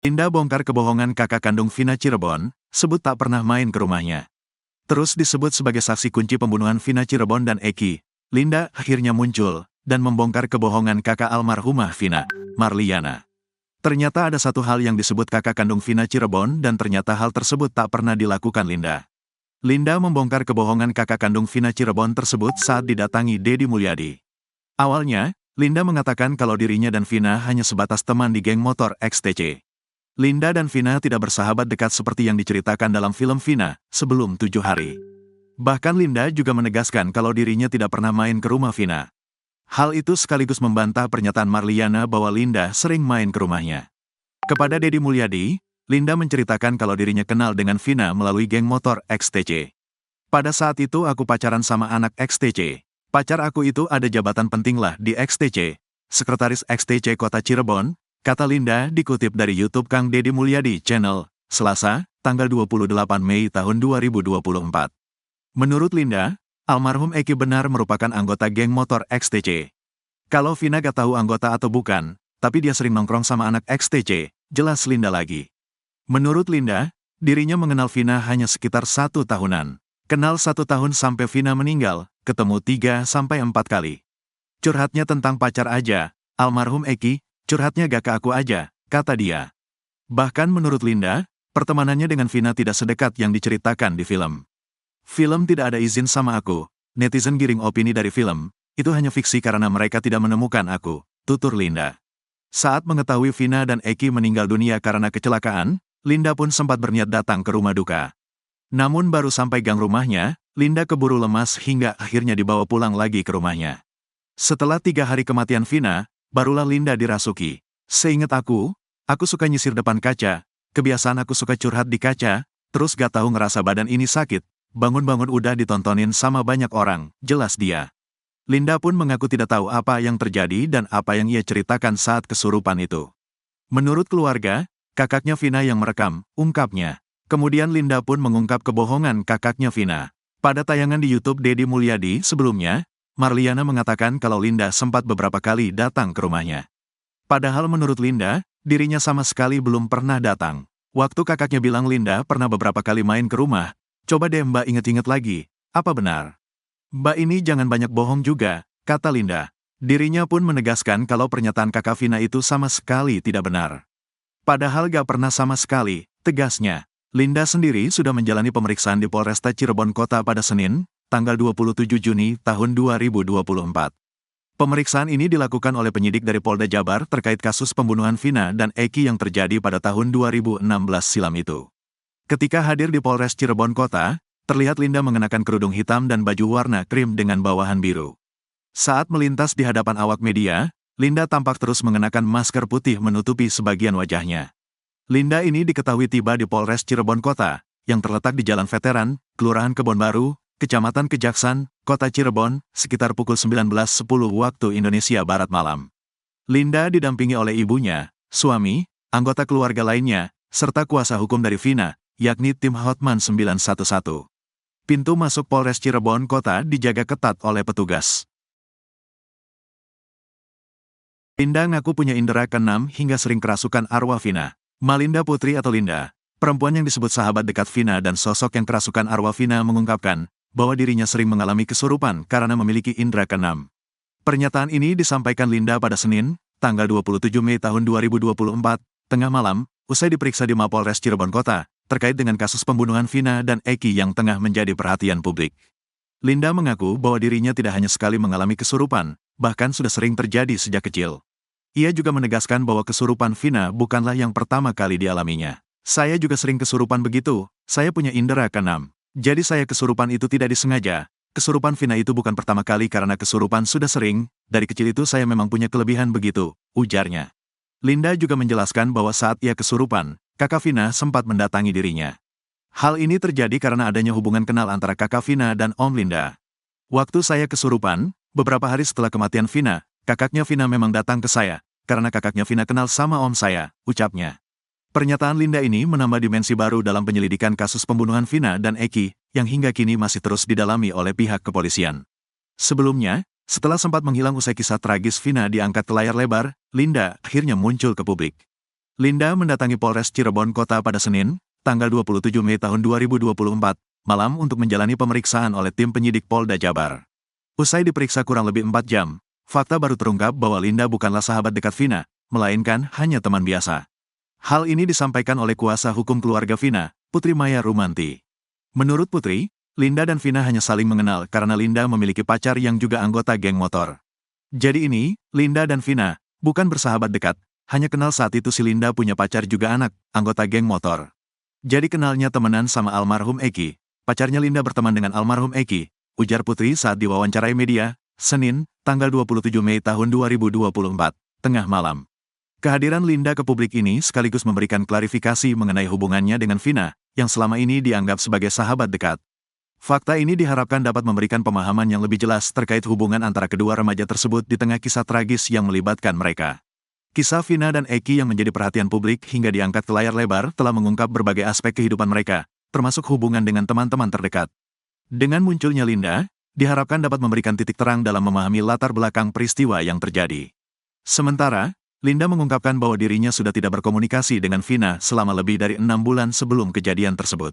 Linda bongkar kebohongan kakak kandung Vina Cirebon, sebut tak pernah main ke rumahnya. Terus disebut sebagai saksi kunci pembunuhan Vina Cirebon dan Eki, Linda akhirnya muncul dan membongkar kebohongan kakak almarhumah Vina, Marliana. Ternyata ada satu hal yang disebut kakak kandung Vina Cirebon dan ternyata hal tersebut tak pernah dilakukan Linda. Linda membongkar kebohongan kakak kandung Vina Cirebon tersebut saat didatangi Deddy Mulyadi. Awalnya, Linda mengatakan kalau dirinya dan Vina hanya sebatas teman di geng motor XTC. Linda dan Vina tidak bersahabat dekat seperti yang diceritakan dalam film Vina, sebelum 7 hari. Bahkan Linda juga menegaskan kalau dirinya tidak pernah main ke rumah Vina. Hal itu sekaligus membantah pernyataan Marliana bahwa Linda sering main ke rumahnya. Kepada Deddy Mulyadi, Linda menceritakan kalau dirinya kenal dengan Vina melalui geng motor XTC. Pada saat itu aku pacaran sama anak XTC. Pacar aku itu ada jabatan penting lah di XTC. Sekretaris XTC Kota Cirebon, kata Linda dikutip dari YouTube Kang Deddy Mulyadi Channel, Selasa, tanggal 28 Mei tahun 2024. Menurut Linda, almarhum Eki benar merupakan anggota geng motor XTC. Kalau Vina gak tahu anggota atau bukan, tapi dia sering nongkrong sama anak XTC, jelas Linda lagi. Menurut Linda, dirinya mengenal Vina hanya sekitar 1 tahunan. Kenal 1 tahun sampai Vina meninggal, ketemu 3-4 kali. Curhatnya tentang pacar aja, almarhum Eki, curhatnya gak ke aku aja, kata dia. Bahkan menurut Linda, pertemanannya dengan Vina tidak sedekat yang diceritakan di film. Film tidak ada izin sama aku, netizen giring opini dari film, itu hanya fiksi karena mereka tidak menemukan aku, tutur Linda. Saat mengetahui Vina dan Eki meninggal dunia karena kecelakaan, Linda pun sempat berniat datang ke rumah duka. Namun baru sampai gang rumahnya, Linda keburu lemas hingga akhirnya dibawa pulang lagi ke rumahnya. Setelah 3 hari kematian Vina, barulah Linda dirasuki. Seingat aku suka nyisir depan kaca, kebiasaan aku suka curhat di kaca, terus gak tahu ngerasa badan ini sakit, bangun-bangun udah ditontonin sama banyak orang, jelas dia. Linda pun mengaku tidak tahu apa yang terjadi dan apa yang ia ceritakan saat kesurupan itu. Menurut keluarga, kakaknya Vina yang merekam, ungkapnya. Kemudian Linda pun mengungkap kebohongan kakaknya Vina. Pada tayangan di YouTube Deddy Mulyadi sebelumnya, Marliana mengatakan kalau Linda sempat beberapa kali datang ke rumahnya. Padahal menurut Linda, dirinya sama sekali belum pernah datang. Waktu kakaknya bilang Linda pernah beberapa kali main ke rumah, coba deh Mbak inget-inget lagi, apa benar? Mbak ini jangan banyak bohong juga, kata Linda. Dirinya pun menegaskan kalau pernyataan kakak Vina itu sama sekali tidak benar. Padahal gak pernah sama sekali, tegasnya. Linda sendiri sudah menjalani pemeriksaan di Polresta Cirebon Kota pada Senin, tanggal 27 Juni tahun 2024. Pemeriksaan ini dilakukan oleh penyidik dari Polda Jabar terkait kasus pembunuhan Vina dan Eki yang terjadi pada tahun 2016 silam itu. Ketika hadir di Polres Cirebon Kota, terlihat Linda mengenakan kerudung hitam dan baju warna krim dengan bawahan biru. Saat melintas di hadapan awak media, Linda tampak terus mengenakan masker putih menutupi sebagian wajahnya. Linda ini diketahui tiba di Polres Cirebon Kota, yang terletak di Jalan Veteran, Kelurahan Kebon Baru, Kecamatan Kejaksan, Kota Cirebon, sekitar pukul 19.10 waktu Indonesia Barat malam. Linda didampingi oleh ibunya, suami, anggota keluarga lainnya, serta kuasa hukum dari Vina, yakni tim Hotman 911. Pintu masuk Polres Cirebon Kota dijaga ketat oleh petugas. Linda ngaku punya indera keenam hingga sering kerasukan arwah Vina. Malinda Putri atau Linda, perempuan yang disebut sahabat dekat Vina dan sosok yang kerasukan arwah Vina mengungkapkan bahwa dirinya sering mengalami kesurupan karena memiliki indera keenam. Pernyataan ini disampaikan Linda pada Senin, tanggal 27 Mei tahun 2024, tengah malam, usai diperiksa di Mapolres Cirebon Kota, terkait dengan kasus pembunuhan Vina dan Eki yang tengah menjadi perhatian publik. Linda mengaku bahwa dirinya tidak hanya sekali mengalami kesurupan, bahkan sudah sering terjadi sejak kecil. Ia juga menegaskan bahwa kesurupan Vina bukanlah yang pertama kali dialaminya. Saya juga sering kesurupan begitu, saya punya indera keenam. Jadi saya kesurupan itu tidak disengaja. Kesurupan Vina itu bukan pertama kali karena kesurupan sudah sering, dari kecil itu saya memang punya kelebihan begitu, ujarnya. Linda juga menjelaskan bahwa saat ia kesurupan, kakak Vina sempat mendatangi dirinya. Hal ini terjadi karena adanya hubungan kenal antara kakak Vina dan Om Linda. Waktu saya kesurupan, beberapa hari setelah kematian Vina, kakaknya Vina memang datang ke saya, karena kakaknya Vina kenal sama om saya, ucapnya. Pernyataan Linda ini menambah dimensi baru dalam penyelidikan kasus pembunuhan Vina dan Eki, yang hingga kini masih terus didalami oleh pihak kepolisian. Sebelumnya, setelah sempat menghilang usai kisah tragis Vina diangkat ke layar lebar, Linda akhirnya muncul ke publik. Linda mendatangi Polres Cirebon Kota pada Senin, tanggal 27 Mei tahun 2024, malam untuk menjalani pemeriksaan oleh tim penyidik Polda Jabar. Usai diperiksa kurang lebih 4 jam, fakta baru terungkap bahwa Linda bukanlah sahabat dekat Vina, melainkan hanya teman biasa. Hal ini disampaikan oleh kuasa hukum keluarga Vina, Putri Maya Rumanti. Menurut Putri, Linda dan Vina hanya saling mengenal karena Linda memiliki pacar yang juga anggota geng motor. Jadi ini, Linda dan Vina, bukan bersahabat dekat, hanya kenal saat itu si Linda punya pacar juga anggota geng motor. Jadi kenalnya temenan sama almarhum Eki. Pacarnya Linda berteman dengan almarhum Eki, ujar Putri saat diwawancarai media, Senin, tanggal 27 Mei tahun 2024, tengah malam. Kehadiran Linda ke publik ini sekaligus memberikan klarifikasi mengenai hubungannya dengan Vina, yang selama ini dianggap sebagai sahabat dekat. Fakta ini diharapkan dapat memberikan pemahaman yang lebih jelas terkait hubungan antara kedua remaja tersebut di tengah kisah tragis yang melibatkan mereka. Kisah Vina dan Eki yang menjadi perhatian publik hingga diangkat ke layar lebar telah mengungkap berbagai aspek kehidupan mereka, termasuk hubungan dengan teman-teman terdekat. Dengan munculnya Linda, diharapkan dapat memberikan titik terang dalam memahami latar belakang peristiwa yang terjadi. Sementara, Linda mengungkapkan bahwa dirinya sudah tidak berkomunikasi dengan Vina selama lebih dari 6 bulan sebelum kejadian tersebut.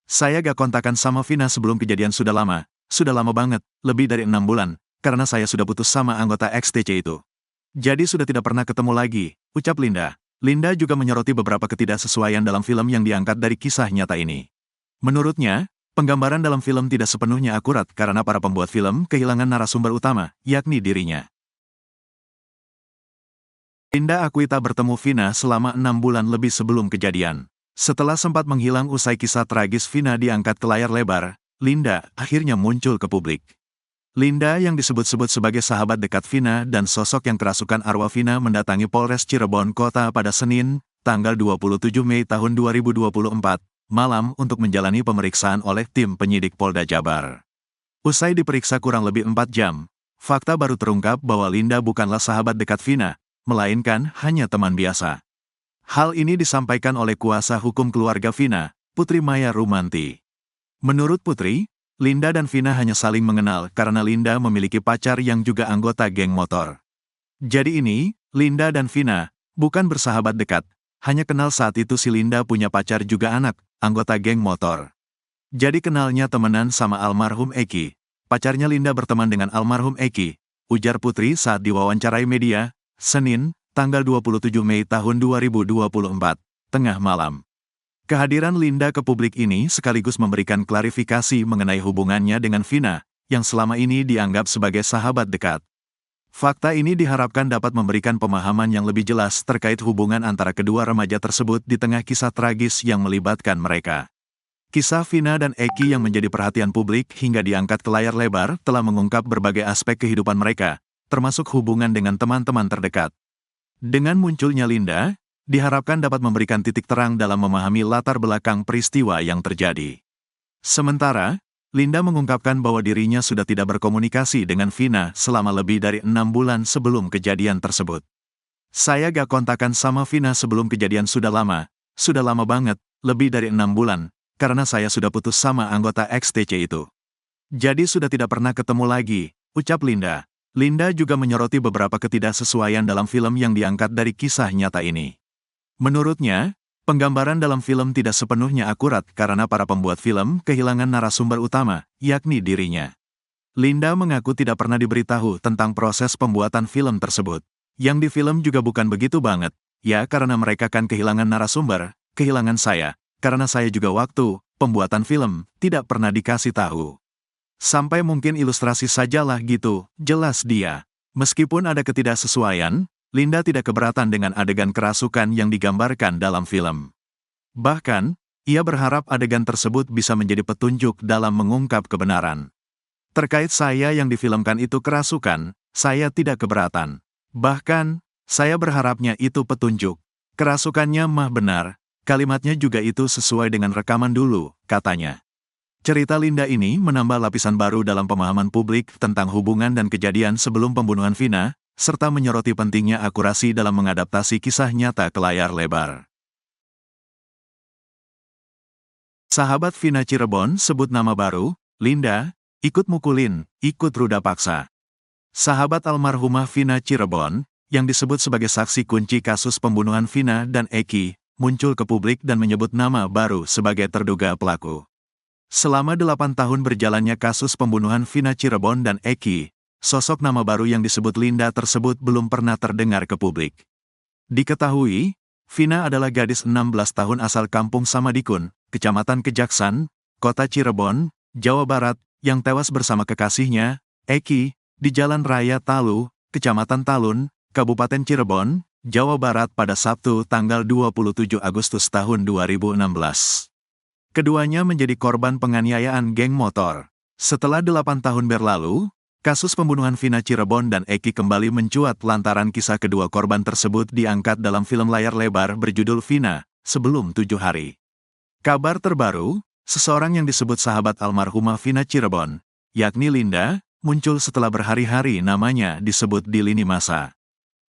Saya gak kontakan sama Vina sebelum kejadian sudah lama banget, lebih dari 6 bulan, karena saya sudah putus sama anggota XTC itu. Jadi sudah tidak pernah ketemu lagi, ucap Linda. Linda juga menyoroti beberapa ketidaksesuaian dalam film yang diangkat dari kisah nyata ini. Menurutnya, penggambaran dalam film tidak sepenuhnya akurat karena para pembuat film kehilangan narasumber utama, yakni dirinya. Linda akui tak bertemu Vina selama 6 bulan lebih sebelum kejadian. Setelah sempat menghilang usai kisah tragis Vina diangkat ke layar lebar, Linda akhirnya muncul ke publik. Linda yang disebut-sebut sebagai sahabat dekat Vina dan sosok yang kerasukan arwah Vina mendatangi Polres Cirebon Kota pada Senin, tanggal 27 Mei tahun 2024, malam untuk menjalani pemeriksaan oleh tim penyidik Polda Jabar. Usai diperiksa kurang lebih 4 jam, fakta baru terungkap bahwa Linda bukanlah sahabat dekat Vina, melainkan hanya teman biasa. Hal ini disampaikan oleh kuasa hukum keluarga Vina, Putri Maya Rumanti. Menurut Putri, Linda dan Vina hanya saling mengenal karena Linda memiliki pacar yang juga anggota geng motor. Jadi ini, Linda dan Vina, bukan bersahabat dekat, hanya kenal saat itu si Linda punya pacar juga anggota geng motor. Jadi kenalnya temenan sama almarhum Eki. Pacarnya Linda berteman dengan almarhum Eki, ujar Putri saat diwawancarai media, Senin, tanggal 27 Mei tahun 2024, tengah malam. Kehadiran Linda ke publik ini sekaligus memberikan klarifikasi mengenai hubungannya dengan Vina, yang selama ini dianggap sebagai sahabat dekat. Fakta ini diharapkan dapat memberikan pemahaman yang lebih jelas terkait hubungan antara kedua remaja tersebut di tengah kisah tragis yang melibatkan mereka. Kisah Vina dan Eki yang menjadi perhatian publik hingga diangkat ke layar lebar telah mengungkap berbagai aspek kehidupan mereka, termasuk hubungan dengan teman-teman terdekat. Dengan munculnya Linda, diharapkan dapat memberikan titik terang dalam memahami latar belakang peristiwa yang terjadi. Sementara, Linda mengungkapkan bahwa dirinya sudah tidak berkomunikasi dengan Vina selama lebih dari 6 bulan sebelum kejadian tersebut. Saya gak kontakan sama Vina sebelum kejadian sudah lama banget, lebih dari 6 bulan, karena saya sudah putus sama anggota XTC itu. Jadi sudah tidak pernah ketemu lagi, ucap Linda. Linda juga menyoroti beberapa ketidaksesuaian dalam film yang diangkat dari kisah nyata ini. Menurutnya, penggambaran dalam film tidak sepenuhnya akurat karena para pembuat film kehilangan narasumber utama, yakni dirinya. Linda mengaku tidak pernah diberitahu tentang proses pembuatan film tersebut. Yang di film juga bukan begitu banget, ya karena mereka kan kehilangan narasumber, kehilangan saya, karena saya juga waktu pembuatan film tidak pernah dikasih tahu. Sampai mungkin ilustrasi sajalah gitu, jelas dia. Meskipun ada ketidaksesuaian, Linda tidak keberatan dengan adegan kerasukan yang digambarkan dalam film. Bahkan, ia berharap adegan tersebut bisa menjadi petunjuk dalam mengungkap kebenaran. Terkait saya yang difilmkan itu kerasukan, saya tidak keberatan. Bahkan, saya berharapnya itu petunjuk. Kerasukannya mah benar, kalimatnya juga itu sesuai dengan rekaman dulu, katanya. Cerita Linda ini menambah lapisan baru dalam pemahaman publik tentang hubungan dan kejadian sebelum pembunuhan Vina, serta menyoroti pentingnya akurasi dalam mengadaptasi kisah nyata ke layar lebar. Sahabat Vina Cirebon sebut nama baru, Linda, ikut mukulin, ikut ruda paksa. Sahabat almarhumah Vina Cirebon, yang disebut sebagai saksi kunci kasus pembunuhan Vina dan Eki, muncul ke publik dan menyebut nama baru sebagai terduga pelaku. Selama 8 tahun berjalannya kasus pembunuhan Vina Cirebon dan Eki, sosok nama baru yang disebut Linda tersebut belum pernah terdengar ke publik. Diketahui, Vina adalah gadis 16 tahun asal Kampung Samadikun, Kecamatan Kejaksan, Kota Cirebon, Jawa Barat, yang tewas bersama kekasihnya, Eki, di Jalan Raya Talu, Kecamatan Talun, Kabupaten Cirebon, Jawa Barat pada Sabtu tanggal 27 Agustus tahun 2016. Keduanya menjadi korban penganiayaan geng motor. Setelah 8 tahun berlalu, kasus pembunuhan Vina Cirebon dan Eki kembali mencuat lantaran kisah kedua korban tersebut diangkat dalam film layar lebar berjudul Vina, Sebelum 7 Hari. Kabar terbaru, seseorang yang disebut sahabat almarhumah Vina Cirebon, yakni Linda, muncul setelah berhari-hari namanya disebut di lini masa.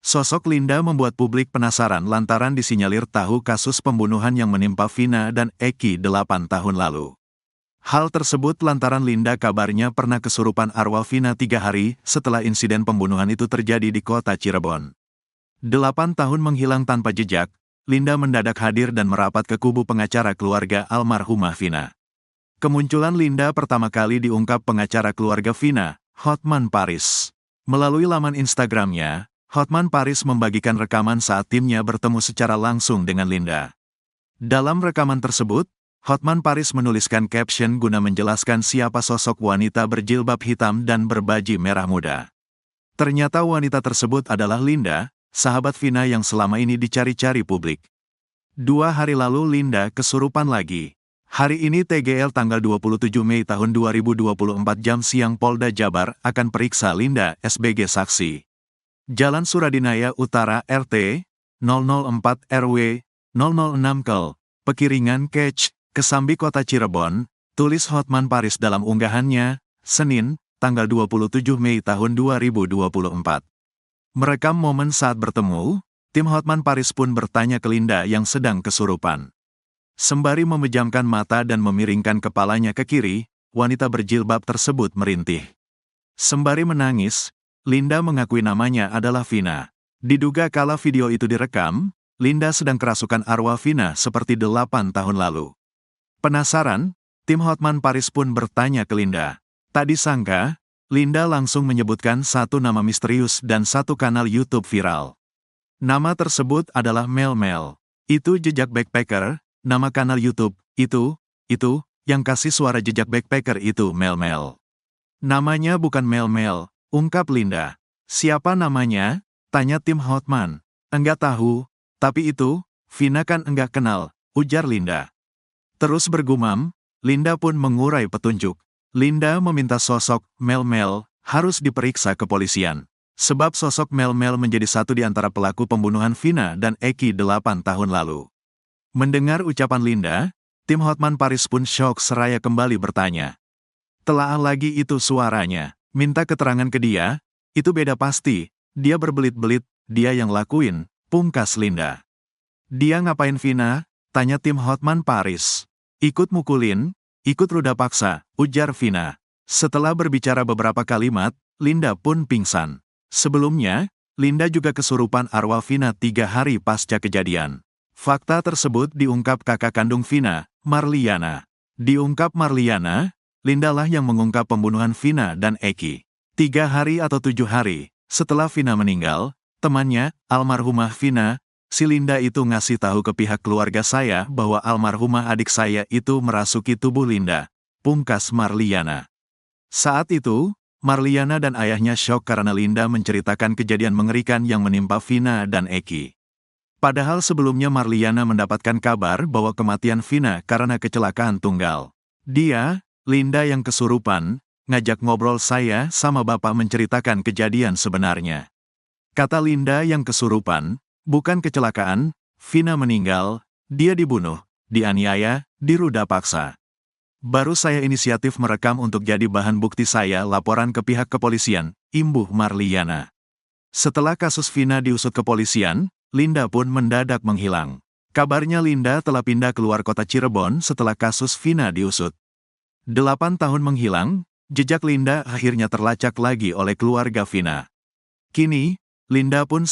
Sosok Linda membuat publik penasaran lantaran disinyalir tahu kasus pembunuhan yang menimpa Vina dan Eki 8 tahun lalu. Hal tersebut lantaran Linda kabarnya pernah kesurupan arwah Vina 3 hari setelah insiden pembunuhan itu terjadi di kota Cirebon. 8 tahun menghilang tanpa jejak, Linda mendadak hadir dan merapat ke kubu pengacara keluarga almarhumah Vina. Kemunculan Linda pertama kali diungkap pengacara keluarga Vina, Hotman Paris. Melalui laman Instagramnya, Hotman Paris membagikan rekaman saat timnya bertemu secara langsung dengan Linda. Dalam rekaman tersebut, Hotman Paris menuliskan caption guna menjelaskan siapa sosok wanita berjilbab hitam dan berbaji merah muda. Ternyata wanita tersebut adalah Linda, sahabat Vina yang selama ini dicari-cari publik. 2 hari lalu Linda kesurupan lagi. Hari ini TGL tanggal 27 Mei tahun 2024 jam siang Polda Jabar akan periksa Linda SBG saksi. Jalan Suradinaya Utara RT 004 RW 006 Kel, Pekiringan Kec, Kesambi Kota Cirebon, tulis Hotman Paris dalam unggahannya, Senin, tanggal 27 Mei tahun 2024. Merekam momen saat bertemu, tim Hotman Paris pun bertanya ke Linda yang sedang kesurupan. Sembari memejamkan mata dan memiringkan kepalanya ke kiri, wanita berjilbab tersebut merintih. Sembari menangis, Linda mengakui namanya adalah Vina. Diduga kala video itu direkam, Linda sedang kerasukan arwah Vina seperti 8 tahun lalu. Penasaran, tim Hotman Paris pun bertanya ke Linda. Tak disangka, Linda langsung menyebutkan satu nama misterius dan satu kanal YouTube viral. Nama tersebut adalah Mel Mel. Itu jejak backpacker, nama kanal YouTube, itu, yang kasih suara jejak backpacker itu Mel Mel. Namanya bukan Mel Mel. Ungkap Linda. Siapa namanya? Tanya tim Hotman. Enggak tahu, tapi itu, Vina kan enggak kenal, ujar Linda. Terus bergumam, Linda pun mengurai petunjuk. Linda meminta sosok Mel Mel harus diperiksa kepolisian. Sebab sosok Mel Mel menjadi satu di antara pelaku pembunuhan Vina dan Eki 8 tahun lalu. Mendengar ucapan Linda, tim Hotman Paris pun syok seraya kembali bertanya. Telaah lagi itu suaranya. Minta keterangan ke dia, itu beda pasti, dia berbelit-belit, dia yang lakuin, pungkas Linda. Dia ngapain Vina? Tanya tim Hotman Paris. Ikut mukulin, ikut ruda paksa, ujar Vina. Setelah berbicara beberapa kalimat, Linda pun pingsan. Sebelumnya, Linda juga kesurupan arwah Vina 3 hari pasca kejadian. Fakta tersebut diungkap kakak kandung Vina, Marliana. Diungkap Marliana, Linda lah yang mengungkap pembunuhan Vina dan Eki. 3 hari atau 7 hari setelah Vina meninggal, temannya, almarhumah Vina, si Linda itu ngasih tahu ke pihak keluarga saya bahwa almarhumah adik saya itu merasuki tubuh Linda, pungkas Marliana. Saat itu, Marliana dan ayahnya syok karena Linda menceritakan kejadian mengerikan yang menimpa Vina dan Eki. Padahal sebelumnya Marliana mendapatkan kabar bahwa kematian Vina karena kecelakaan tunggal. Dia, Linda yang kesurupan, ngajak ngobrol saya sama bapak menceritakan kejadian sebenarnya. Kata Linda yang kesurupan, bukan kecelakaan, Vina meninggal, dia dibunuh, dianiaya, diruda paksa. Baru saya inisiatif merekam untuk jadi bahan bukti saya laporan ke pihak kepolisian, imbuh Marliana. Setelah kasus Vina diusut kepolisian, Linda pun mendadak menghilang. Kabarnya Linda telah pindah keluar kota Cirebon setelah kasus Vina diusut. 8 tahun menghilang, jejak Linda akhirnya terlacak lagi oleh keluarga Vina. Kini, Linda pun